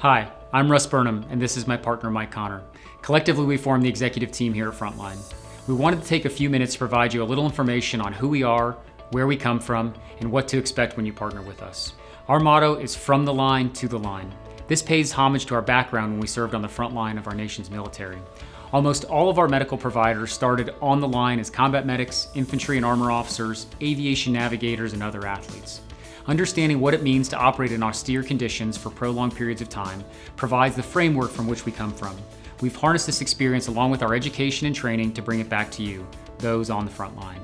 Hi, I'm Russ Burnham, and this is my partner, Mike Connor. Collectively, we form the executive team here at Frontline. We wanted to take a few minutes to provide you a little information on who we are, where we come from, and what to expect when you partner with us. Our motto is from the line to the line. This pays homage to our background when we served on the front line of our nation's military. Almost all of our medical providers started on the line as combat medics, infantry and armor officers, aviation navigators, and other athletes. Understanding what it means to operate in austere conditions for prolonged periods of time provides the framework from which we come from. We've harnessed this experience along with our education and training to bring it back to you, those on the front line.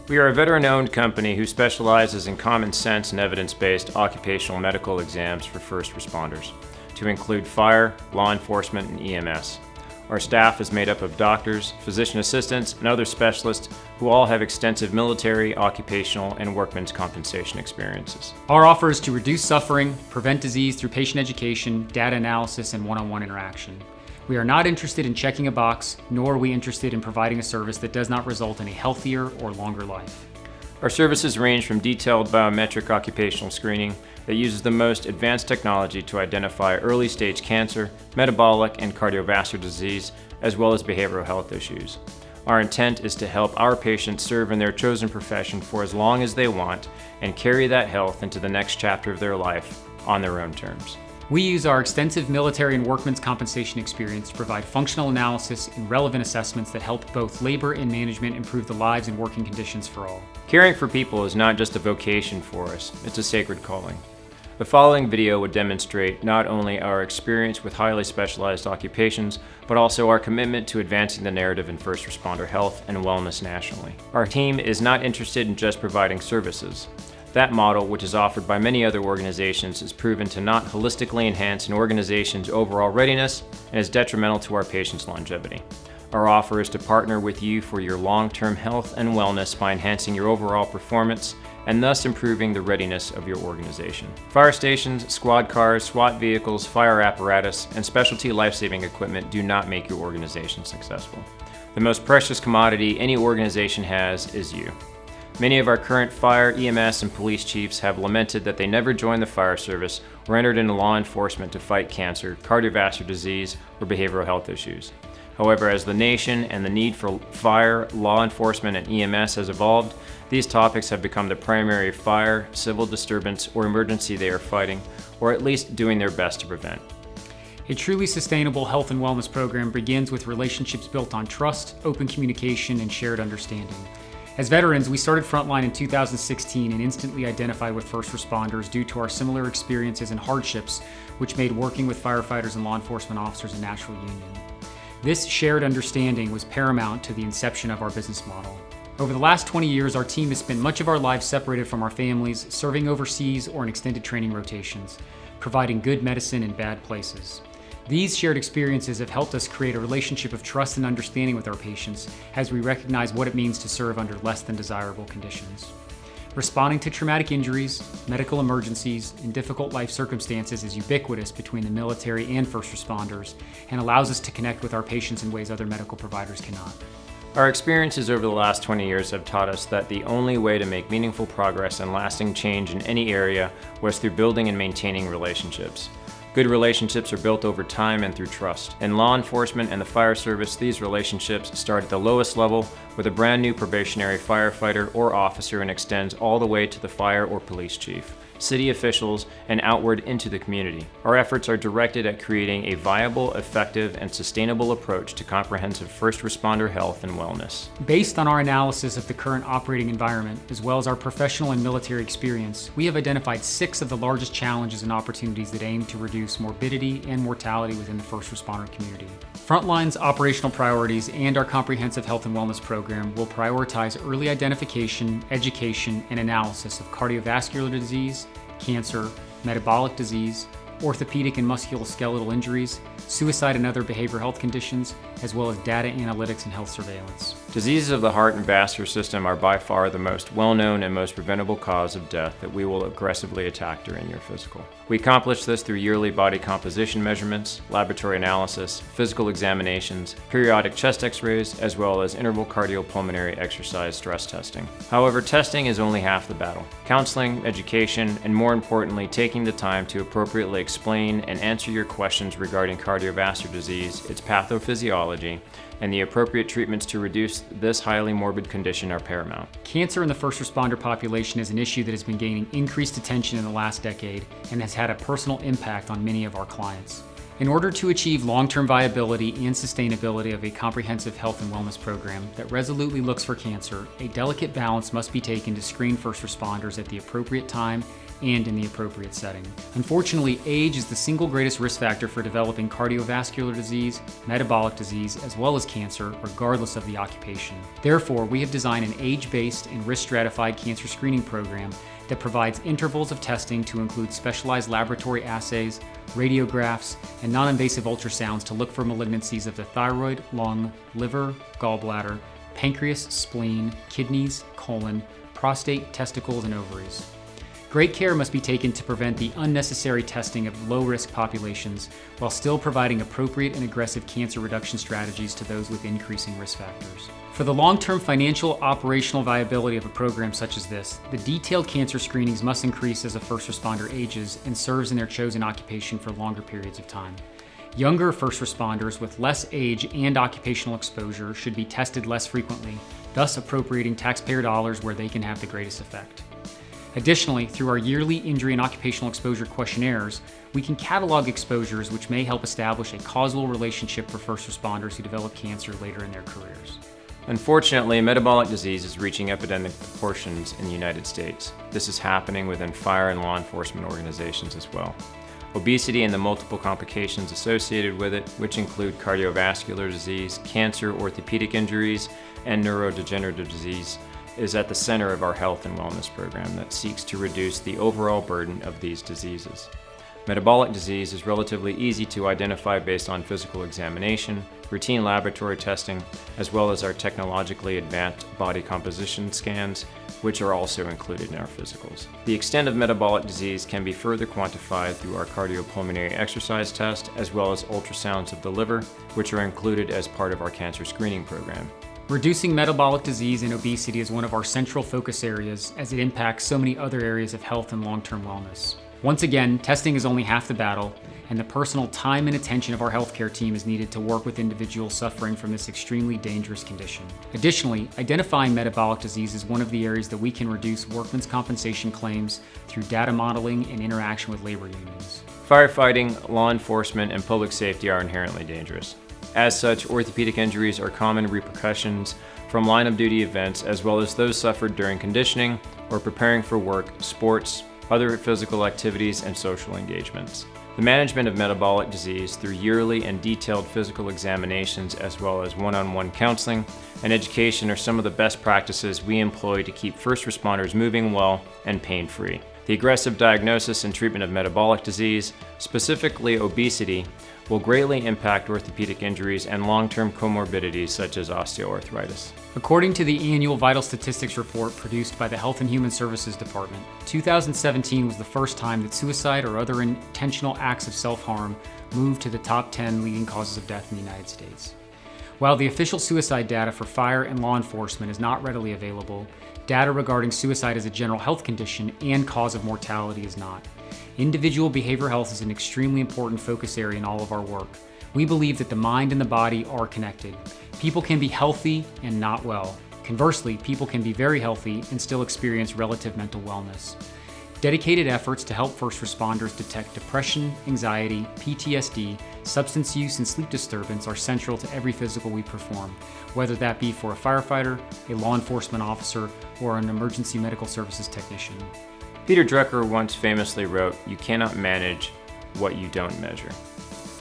We are a veteran-owned company who specializes in common sense and evidence-based occupational medical exams for first responders, to include fire, law enforcement, and EMS. Our staff is made up of doctors, physician assistants, and other specialists who all have extensive military, occupational, and workmen's compensation experiences. Our offer is to reduce suffering, prevent disease through patient education, data analysis, and one-on-one interaction. We are not interested in checking a box, nor are we interested in providing a service that does not result in a healthier or longer life. Our services range from detailed biometric occupational screening that uses the most advanced technology to identify early-stage cancer, metabolic and cardiovascular disease, as well as behavioral health issues. Our intent is to help our patients serve in their chosen profession for as long as they want and carry that health into the next chapter of their life on their own terms. We use our extensive military and workmen's compensation experience to provide functional analysis and relevant assessments that help both labor and management improve the lives and working conditions for all. Caring for people is not just a vocation for us, it's a sacred calling. The following video would demonstrate not only our experience with highly specialized occupations, but also our commitment to advancing the narrative in first responder health and wellness nationally. Our team is not interested in just providing services. That model, which is offered by many other organizations, is proven to not holistically enhance an organization's overall readiness and is detrimental to our patients' longevity. Our offer is to partner with you for your long-term health and wellness by enhancing your overall performance and thus improving the readiness of your organization. Fire stations, squad cars, SWAT vehicles, fire apparatus, and specialty life-saving equipment do not make your organization successful. The most precious commodity any organization has is you. Many of our current fire, EMS, and police chiefs have lamented that they never joined the fire service or entered into law enforcement to fight cancer, cardiovascular disease, or behavioral health issues. However, as the nation and the need for fire, law enforcement, and EMS has evolved, these topics have become the primary fire, civil disturbance, or emergency they are fighting, or at least doing their best to prevent. A truly sustainable health and wellness program begins with relationships built on trust, open communication, and shared understanding. As veterans, we started Frontline in 2016 and instantly identified with first responders due to our similar experiences and hardships, which made working with firefighters and law enforcement officers a natural union. This shared understanding was paramount to the inception of our business model. Over the last 20 years, our team has spent much of our lives separated from our families, serving overseas or in extended training rotations, providing good medicine in bad places. These shared experiences have helped us create a relationship of trust and understanding with our patients as we recognize what it means to serve under less than desirable conditions. Responding to traumatic injuries, medical emergencies, and difficult life circumstances is ubiquitous between the military and first responders and allows us to connect with our patients in ways other medical providers cannot. Our experiences over the last 20 years have taught us that the only way to make meaningful progress and lasting change in any area was through building and maintaining relationships. Good relationships are built over time and through trust. In law enforcement and the fire service, these relationships start at the lowest level with a brand new probationary firefighter or officer and extends all the way to the fire or police chief, city officials, and outward into the community. Our efforts are directed at creating a viable, effective, and sustainable approach to comprehensive first responder health and wellness. Based on our analysis of the current operating environment, as well as our professional and military experience, we have identified 6 of the largest challenges and opportunities that aim to reduce morbidity and mortality within the first responder community. Frontline's operational priorities and our comprehensive health and wellness program will prioritize early identification, education, and analysis of cardiovascular disease, cancer, metabolic disease, orthopedic and musculoskeletal injuries, suicide and other behavioral health conditions, as well as data analytics and health surveillance. Diseases of the heart and vascular system are by far the most well-known and most preventable cause of death that we will aggressively attack during your physical. We accomplish this through yearly body composition measurements, laboratory analysis, physical examinations, periodic chest x-rays, as well as interval cardiopulmonary exercise stress testing. However, testing is only half the battle. Counseling, education, and more importantly, taking the time to appropriately explain and answer your questions regarding cardiovascular disease, its pathophysiology, and the appropriate treatments to reduce this highly morbid condition are paramount. Cancer in the first responder population is an issue that has been gaining increased attention in the last decade and has had a personal impact on many of our clients. In order to achieve long-term viability and sustainability of a comprehensive health and wellness program that resolutely looks for cancer, a delicate balance must be taken to screen first responders at the appropriate time and in the appropriate setting. Unfortunately, age is the single greatest risk factor for developing cardiovascular disease, metabolic disease, as well as cancer, regardless of the occupation. Therefore, we have designed an age-based and risk-stratified cancer screening program that provides intervals of testing to include specialized laboratory assays, radiographs, and non-invasive ultrasounds to look for malignancies of the thyroid, lung, liver, gallbladder, pancreas, spleen, kidneys, colon, prostate, testicles, and ovaries. Great care must be taken to prevent the unnecessary testing of low-risk populations while still providing appropriate and aggressive cancer reduction strategies to those with increasing risk factors. For the long-term financial operational viability of a program such as this, the detailed cancer screenings must increase as a first responder ages and serves in their chosen occupation for longer periods of time. Younger first responders with less age and occupational exposure should be tested less frequently, thus appropriating taxpayer dollars where they can have the greatest effect. Additionally, through our yearly injury and occupational exposure questionnaires, we can catalog exposures which may help establish a causal relationship for first responders who develop cancer later in their careers. Unfortunately, metabolic disease is reaching epidemic proportions in the United States. This is happening within fire and law enforcement organizations as well. Obesity and the multiple complications associated with it, which include cardiovascular disease, cancer, orthopedic injuries, and neurodegenerative disease, is at the center of our health and wellness program that seeks to reduce the overall burden of these diseases. Metabolic disease is relatively easy to identify based on physical examination, routine laboratory testing, as well as our technologically advanced body composition scans, which are also included in our physicals. The extent of metabolic disease can be further quantified through our cardiopulmonary exercise test, as well as ultrasounds of the liver, which are included as part of our cancer screening program. Reducing metabolic disease and obesity is one of our central focus areas as it impacts so many other areas of health and long-term wellness. Once again, testing is only half the battle, and the personal time and attention of our healthcare team is needed to work with individuals suffering from this extremely dangerous condition. Additionally, identifying metabolic disease is one of the areas that we can reduce workmen's compensation claims through data modeling and interaction with labor unions. Firefighting, law enforcement, and public safety are inherently dangerous. As such, orthopedic injuries are common repercussions from line-of-duty events, as well as those suffered during conditioning or preparing for work, sports, other physical activities, and social engagements. The management of metabolic disease through yearly and detailed physical examinations, as well as one-on-one counseling and education, are some of the best practices we employ to keep first responders moving well and pain-free. The aggressive diagnosis and treatment of metabolic disease, specifically obesity, will greatly impact orthopedic injuries and long-term comorbidities such as osteoarthritis. According to the annual Vital Statistics report produced by the Health and Human Services Department, 2017 was the first time that suicide or other intentional acts of self-harm moved to the top 10 leading causes of death in the United States. While the official suicide data for fire and law enforcement is not readily available, data regarding suicide as a general health condition and cause of mortality is not. Individual behavioral health is an extremely important focus area in all of our work. We believe that the mind and the body are connected. People can be healthy and not well. Conversely, people can be very healthy and still experience relative mental wellness. Dedicated efforts to help first responders detect depression, anxiety, PTSD, substance use, and sleep disturbance are central to every physical we perform, whether that be for a firefighter, a law enforcement officer, or an emergency medical services technician. Peter Drucker once famously wrote, "You cannot manage what you don't measure."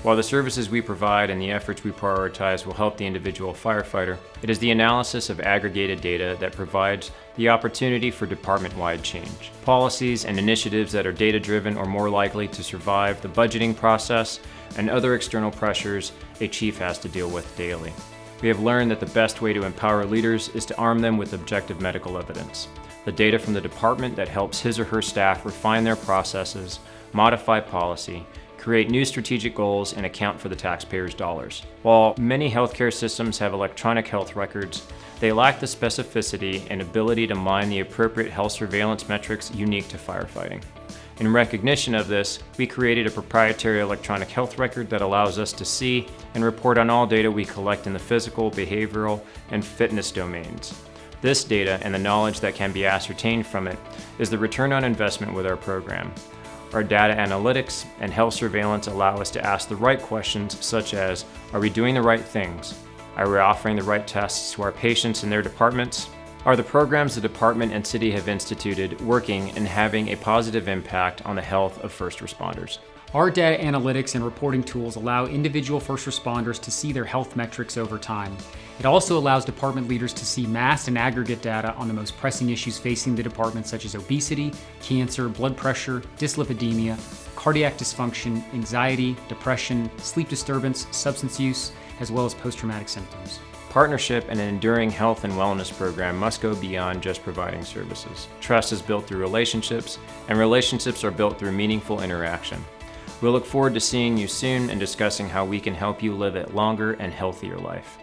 While the services we provide and the efforts we prioritize will help the individual firefighter, it is the analysis of aggregated data that provides the opportunity for department-wide change. Policies and initiatives that are data-driven are more likely to survive the budgeting process and other external pressures a chief has to deal with daily. We have learned that the best way to empower leaders is to arm them with objective medical evidence, the data from the department that helps his or her staff refine their processes, modify policy, create new strategic goals, and account for the taxpayers' dollars. While many healthcare systems have electronic health records, they lack the specificity and ability to mine the appropriate health surveillance metrics unique to firefighting. In recognition of this, we created a proprietary electronic health record that allows us to see and report on all data we collect in the physical, behavioral, and fitness domains. This data and the knowledge that can be ascertained from it is the return on investment with our program. Our data analytics and health surveillance allow us to ask the right questions, such as, are we doing the right things? Are we offering the right tests to our patients and their departments? Are the programs the department and city have instituted working and having a positive impact on the health of first responders? Our data analytics and reporting tools allow individual first responders to see their health metrics over time. It also allows department leaders to see mass and aggregate data on the most pressing issues facing the department, such as obesity, cancer, blood pressure, dyslipidemia, cardiac dysfunction, anxiety, depression, sleep disturbance, substance use, as well as post-traumatic symptoms. Partnership and an enduring health and wellness program must go beyond just providing services. Trust is built through relationships, and relationships are built through meaningful interaction. We'll look forward to seeing you soon and discussing how we can help you live a longer and healthier life.